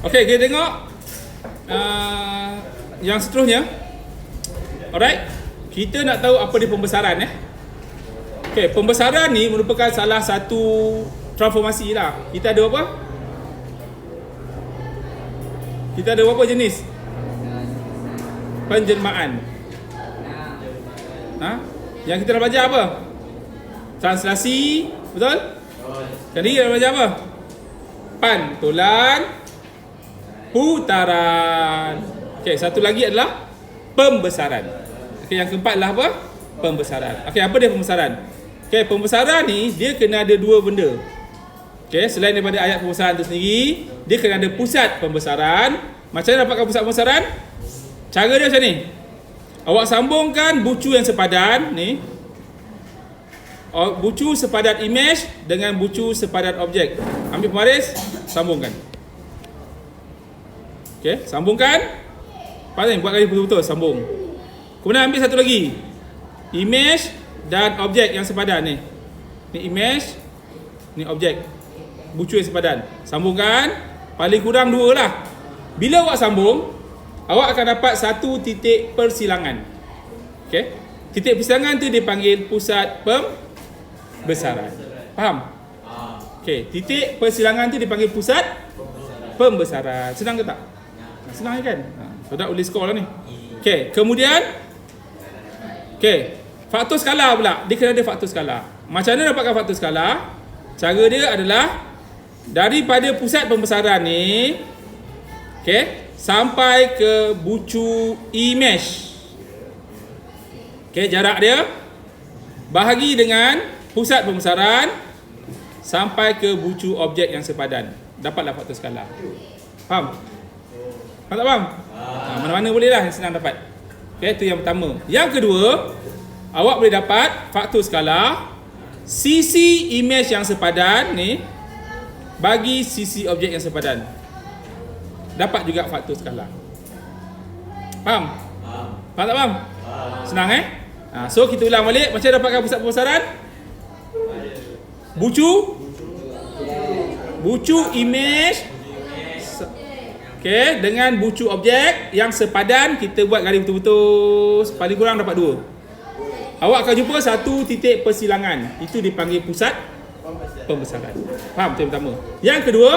Okey, kita tengok yang seterusnya. Alright. Kita nak tahu apa dia pembesaran Okey, pembesaran ni merupakan salah satu transformasi lah. Kita ada apa? Kita ada berapa jenis penjelmaan? Yang kita dah belajar apa? Translasi, betul? Tadi kita dah belajar apa? Pantulan, putaran. Okey, satu lagi adalah pembesaran. Okey, yang keempat adalah apa? Pembesaran. Okey, apa dia pembesaran? Okey, pembesaran ni dia kena ada dua benda. Okey, selain daripada ayat pembesaran tu sendiri, dia kena ada pusat pembesaran. Macam mana dapatkan pusat pembesaran? Cara dia macam ni. Awak sambungkan bucu yang sepadan ni. Bucu sepadan image dengan bucu sepadan objek. Ambil pembaris, sambungkan. Okey, sambungkan. Paling buat kali betul-betul sambung. Kemudian ambil satu lagi. Image dan objek yang sepadan ni. Ni image, ni objek. Bucu yang sepadan. Sambungkan. Paling kurang dua lah. Bila awak sambung, awak akan dapat satu titik persilangan. Okey. Titik persilangan tu dipanggil pusat pembesaran. Faham? Okey, titik persilangan tu dipanggil pusat pembesaran. Senang ke tak? Senang kan? Sudah boleh skor lah ni. Okey, kemudian faktor skala pula. Dia kena ada faktor skala. Macam mana dapatkan faktor skala? Cara dia adalah daripada pusat pembesaran ni, sampai ke bucu image. Jarak dia bahagi dengan pusat pembesaran sampai ke bucu objek yang sepadan. Dapatlah faktor skala. Faham? Faham tak faham? Mana-mana boleh lah, yang senang dapat. Itu yang pertama. Yang kedua, awak boleh dapat faktor skala sisi image yang sepadan ni bagi sisi objek yang sepadan. Dapat juga faktor skala. Faham? Faham tak faham? Senang So kita ulang balik. Macam dapatkan pusat pembesaran? Bucu image dengan bucu objek yang sepadan. Kita buat garis betul-betul. Paling kurang dapat dua. Awak akan jumpa satu titik persilangan. Itu dipanggil pusat pembesaran. Faham? Itu yang pertama. Yang kedua,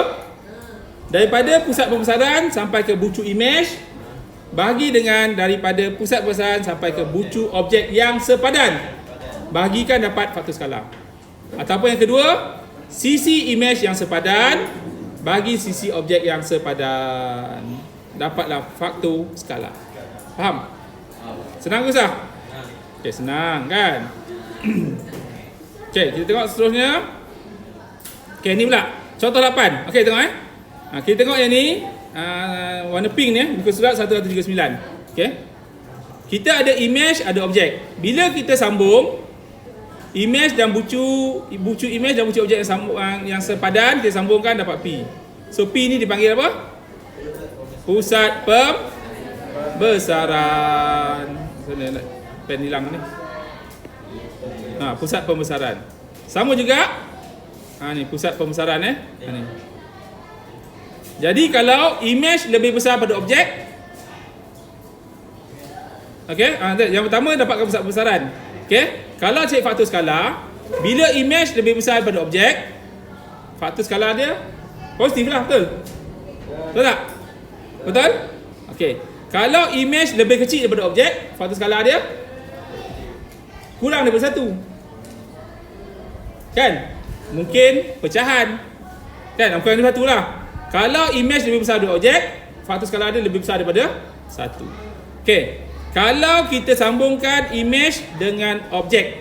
daripada pusat pembesaran sampai ke bucu image, bahagi dengan daripada pusat pembesaran sampai ke bucu objek yang sepadan. Bahagikan dapat faktor skala. Ataupun yang kedua, sisi image yang sepadan bagi sisi objek yang sepadan. Dapatlah faktor skala. Faham? Senang ke susah? Okey, senang kan? Okey, kita tengok seterusnya. Okey, ni pula. Contoh 8. Okey, tengok kita tengok yang ni. Warna pink ni, muka surat 139. Okey. Kita ada image, ada objek. Bila kita sambung image dan bucu image dan bucu objek yang sepadan, kita sambungkan dapat P. So P ni dipanggil apa? Pusat pembesaran. Pen hilang ni. Pusat pembesaran. Sama juga. Ni pusat pembesaran ni. Jadi kalau image lebih besar pada objek, yang pertama dapatkan pusat pembesaran. Kalau cek faktor skala, bila image lebih besar daripada objek, faktor skala dia positif lah, betul? Betul tak? Betul? Kalau image lebih kecil daripada objek, faktor skala dia kurang daripada 1. Kan? Mungkin pecahan. Kan? Kurang daripada 1 lah. Kalau image lebih besar daripada objek, faktor skala dia lebih besar daripada 1. Kalau kita sambungkan image dengan objek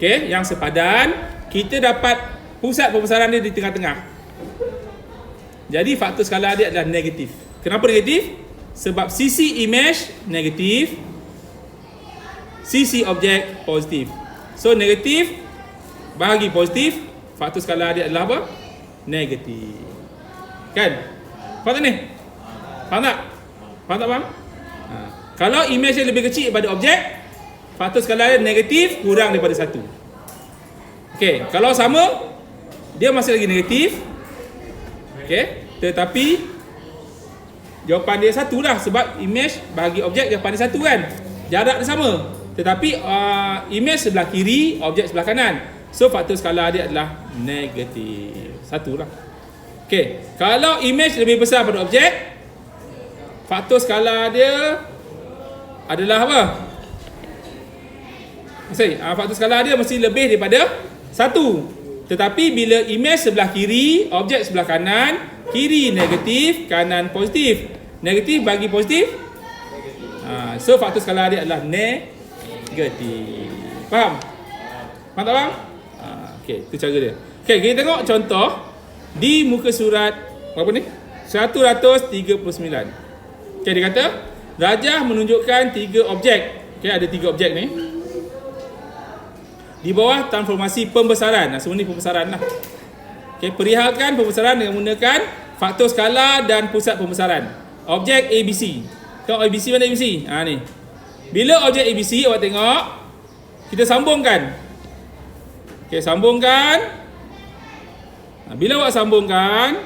yang sepadan, kita dapat pusat pembesaran dia di tengah-tengah. Jadi faktor skala dia adalah negatif. Kenapa negatif? Sebab sisi image negatif, sisi objek positif. So negatif bahagi positif, faktor skala dia adalah apa? Negatif. Kan? Faham tak ni? Faham tak? Faham tak faham? Kalau image dia lebih kecil daripada objek, faktor skala dia negatif kurang daripada 1. Kalau sama, dia masih lagi negatif. Tetapi Jawapan dia satu lah, sebab image bagi objek jawapan dia satu kan. Jarak dia sama. Tetapi image sebelah kiri, objek sebelah kanan. So faktor skala dia adalah negatif. Satu lah. Okey, kalau image lebih besar pada objek, faktor skala dia adalah apa? Faktor skala dia mesti lebih daripada satu. Tetapi bila image sebelah kiri, objek sebelah kanan, kiri negatif, kanan positif. Negatif bagi positif. So faktor skala dia adalah negatif. Faham? Faham tak faham? Okey, itu cara dia. Okey, kita tengok contoh di muka surat berapa ni? 139. Okey, dia kata rajah menunjukkan 3 objek. Okey, ada 3 objek ni. Di bawah transformasi pembesaran. Semua ni pembesaran lah. Okey, perihalkan pembesaran dengan menggunakan faktor skala dan pusat pembesaran. Objek ABC. Tengok ABC mana ABC? Ni. Bila objek ABC awak tengok, kita sambungkan. Okey, sambungkan. Bila awak sambungkan,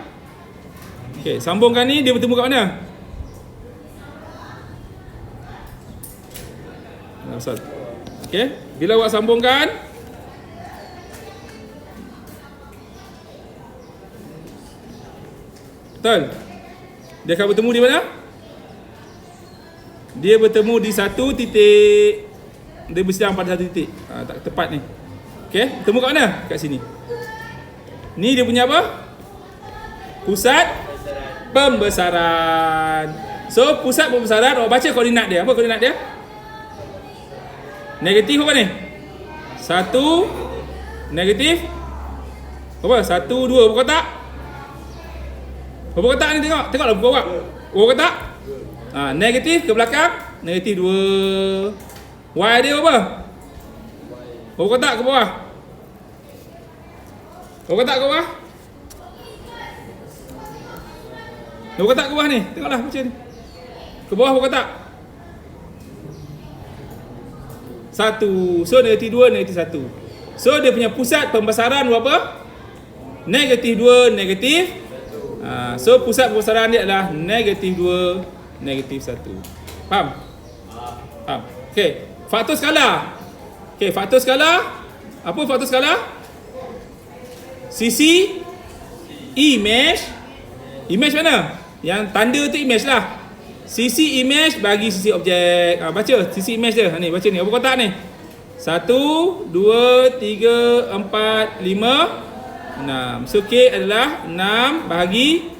okey, sambungkan ni dia bertemu kat mana? Okey, bila awak sambungkan, betul. Dia akan bertemu di mana? Dia bertemu di satu titik. Dia bersidang pada satu titik. Tak tepat ni. Okey, bertemu kat mana? Kat sini. Ni dia punya apa? Pusat pembesaran. So, pusat pembesaran, awak baca koordinat dia. Apa koordinat dia? Negatif apa ni? 1, negatif. Apa? 1, 2, berapa kotak? Berapa kotak ni tengok? Tengoklah buku awak. Berapa kotak? Negatif ke belakang. Negatif 2. Y dia apa? Berapa kotak ke bawah? Berapa kotak ke bawah? Berapa kotak ke bawah ni? Tengoklah baca ni. Ke bawah berapa kotak? 1. So negatif 2, negatif 1. So dia punya pusat pembesaran berapa? Negatif 2, negatif. So pusat pembesaran dia adalah negatif 2, negatif 1. Faham? Faham. Okey, faktor skala. Okey, faktor skala. Apa faktor skala? Sisi image. Image mana? Yang tanda tu image lah. Sisi image bagi sisi objek. Baca sisi image dia. Ni baca ni. Apa kotak ni? 1, 2, 3, 4, 5, 6. So K adalah 6 bahagi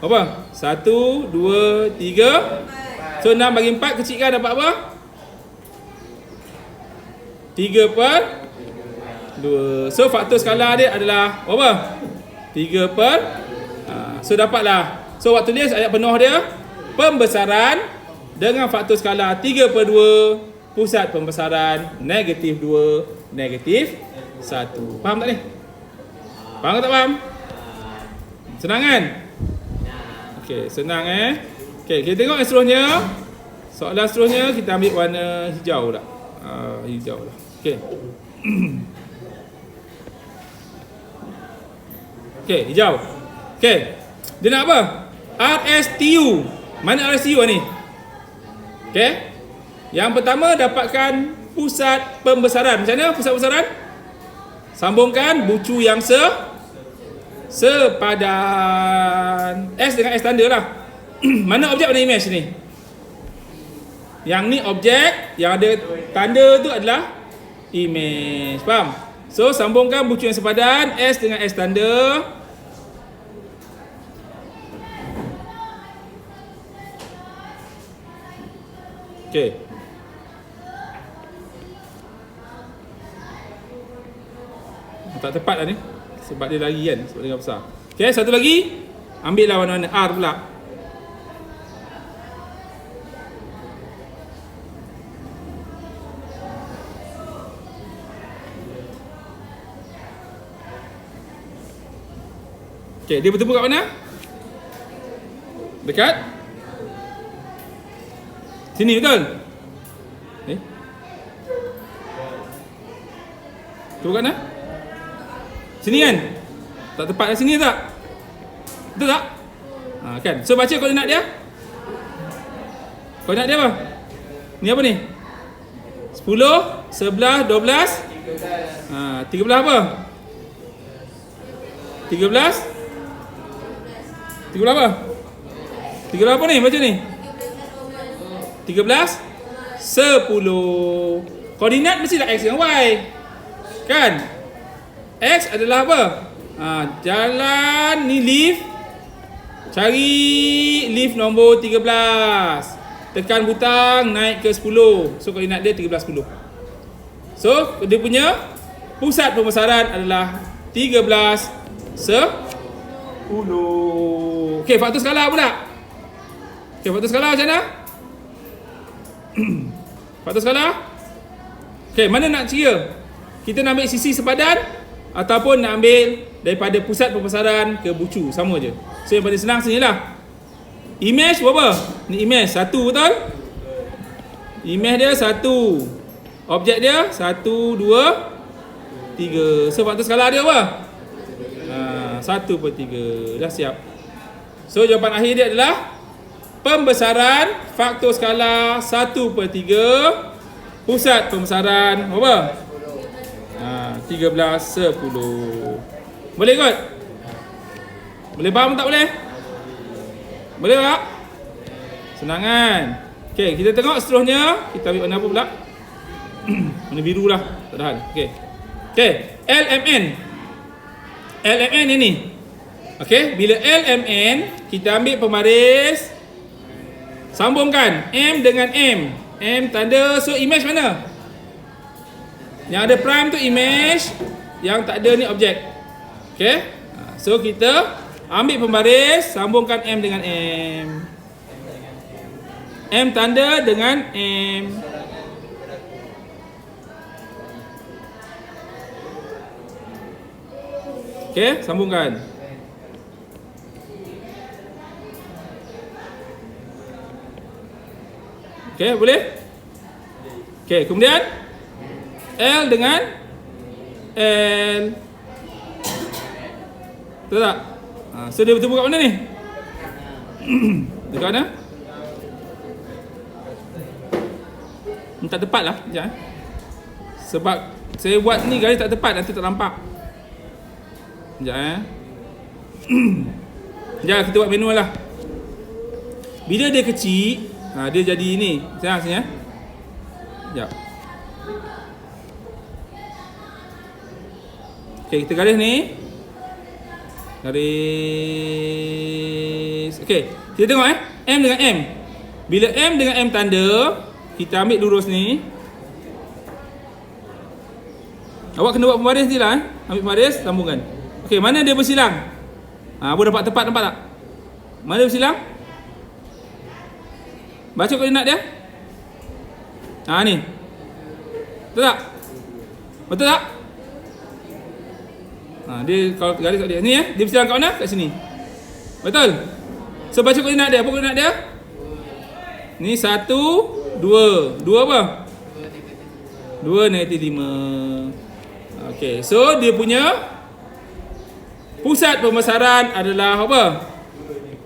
apa? 1, 2, 3. So 6 bagi 4 kecilkan dapat apa? 3/2. So faktor skala dia adalah apa? 3/. So dapatlah. So waktu tulis ayat penuh dia, pembesaran dengan faktor skala 3/2, pusat pembesaran negatif 2, negatif 1. Faham tak ni? Faham tak faham? Senang kan? Okey, senang Okey, kita tengok yang seterusnya. Soalan seterusnya kita ambil warna hijau lah. Hijau lah. Okey. Okey, hijau. Okey. Dia nak apa? RSTU. Mana RSTU ni? Okey. Yang pertama dapatkan pusat pembesaran. Macam mana pusat pembesaran? Sambungkan bucu yang sepadan. S dengan S tanda lah. Mana objek, mana image ni? Yang ni objek, yang ada tanda tu adalah image. Faham? So sambungkan bucu yang sepadan, S dengan S tanda. Okey. Tak tepat lah ni. Sebab dia lari kan. Sebab dia besar. Okey, satu lagi. Ambil lah warna-warna R pula. Okey, dia bertemu kat mana? Dekat sini, betul? Ni. Tu kat mana? Sini kan? Tak tepat kat sini tak? Betul tak? Kan? So baca koordinat dia. Koordinat dia apa? Ni apa ni? 10, 11, 12. 13 apa? 13 apa? 13 apa ni? Baca ni. 13, 10. Koordinat mestilah X dengan Y. Kan? X adalah apa? Jalan ni lift. Cari lift nombor 13. Tekan butang naik ke 10. So koordinat dia 13, 10. So dia punya pusat pembesaran adalah 13, 10. Okey, faktor skala pula. Okey, faktor skala macam mana? Faktor skala? Okey, mana nak kira? Kita nak ambil sisi sepadan ataupun nak ambil daripada pusat pembesaran ke bucu, sama je. So yang paling senang sini lah. Image berapa? Ni image 1, betul? Image dia 1. Objek dia 1, 2, 3. So faktor skala dia apa? 1/3. Dah siap. So jawapan akhir dia adalah pembesaran faktor skala 1/3. Pusat pembesaran berapa? 13, 10. Boleh kot? Boleh faham tak boleh? Boleh tak? Senang kan? Okay, kita tengok seterusnya. Kita ambil warna apa pula? Warna biru lah. Tak tahan. Okay. Okay, LMN. LMN ini. Okay, bila LMN, kita ambil pembaris. Sambungkan M dengan M. M tanda, so image mana? Yang ada prime tu image, yang tak ada ni objek. Okay, so kita ambil pembaris, sambungkan M dengan M. M tanda dengan M. Okay, sambungkan. Okay, boleh? Okay, kemudian L dengan L. Betul tak? So dia bertemu kat mana ni? Dekat mana? Tak tepat lah. Sekejap. Sebab saya buat ni garis tak tepat, nanti tak nampak. Sekejap. Sekejap, kita buat manual lah. Bila dia kecil, dia jadi ni. Senang sini. Sekejap. Okay, kita garis ni. Garis. Okay, kita tengok M dengan M. Bila M dengan M tanda, kita ambil lurus ni. Awak kena buat pembaris ni lah. Ambil pembaris, sambungkan. Okay, mana dia bersilang? Apa dapat tepat, nampak tak? Mana dia bersilang? Baca koordinat dia. Ni. Betul tak? Betul tak? Dia kalau garis kat dia ni dia bersilang kat mana? Kat sini. Betul? So baca koordinat dia. Apa koordinat dia? Ni 1, 2. 2 apa? 2 negatif 5. Okey, so dia punya pusat pembesaran adalah apa?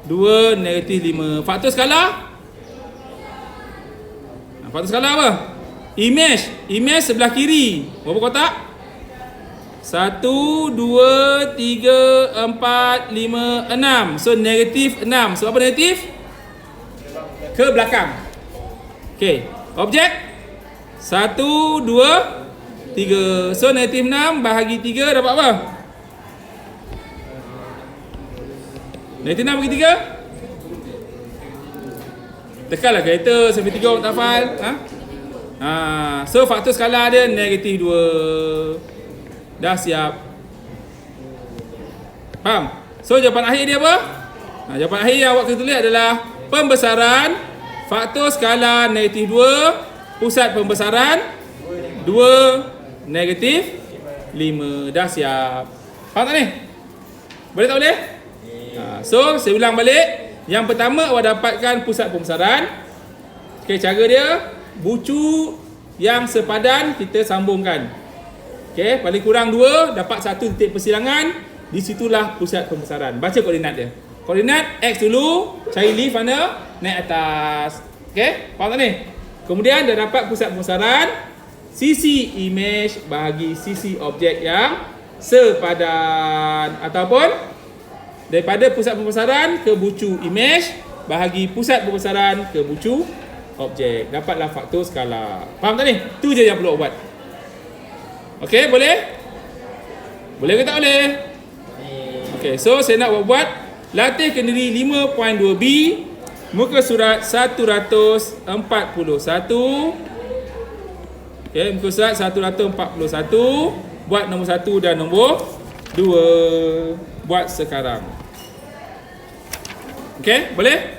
2 negatif 5. Faktor skala? Faktor skala apa? Image. Image sebelah kiri. Berapa kotak? 1, 2, 3, 4, 5, 6. So negatif 6. So apa negatif? Ke belakang. Okey. Objek 1, 2, 3. So negatif 6 bahagi 3 dapat apa? Negatif 6 bagi 3. Tekanlah kereta sampai 3 orang tak hafal. So faktor skala dia negatif 2. Dah siap. Faham? So jawapan akhir dia apa? Jawapan akhir yang awak kena tulis adalah pembesaran faktor skala negatif 2, pusat pembesaran 2 negatif 5. Dah siap. Faham tak ni? Boleh tak boleh? So saya ulang balik. Yang pertama awak dapatkan pusat pembesaran. Okay, cara dia bucu yang sepadan kita sambungkan. Okay, paling kurang 2, dapat 1 titik persilangan. Di situlah pusat pembesaran. Baca koordinat dia. Koordinat X dulu, cari lift mana? Naik atas. Okey, faham tak ni? Kemudian dah dapat pusat pembesaran, sisi image bahagi sisi objek yang sepadan, ataupun daripada pusat pembesaran ke bucu image bahagi pusat pembesaran ke bucu objek. Dapatlah faktor skala. Faham tak ni? Tu je yang perlu buat. Okey, boleh? Boleh ke tak boleh? Okey, so saya nak buat latih kendiri 5.2b, muka surat 141. Okey, muka surat 141. Buat nombor 1 dan nombor 2. Buat sekarang. Okey, boleh?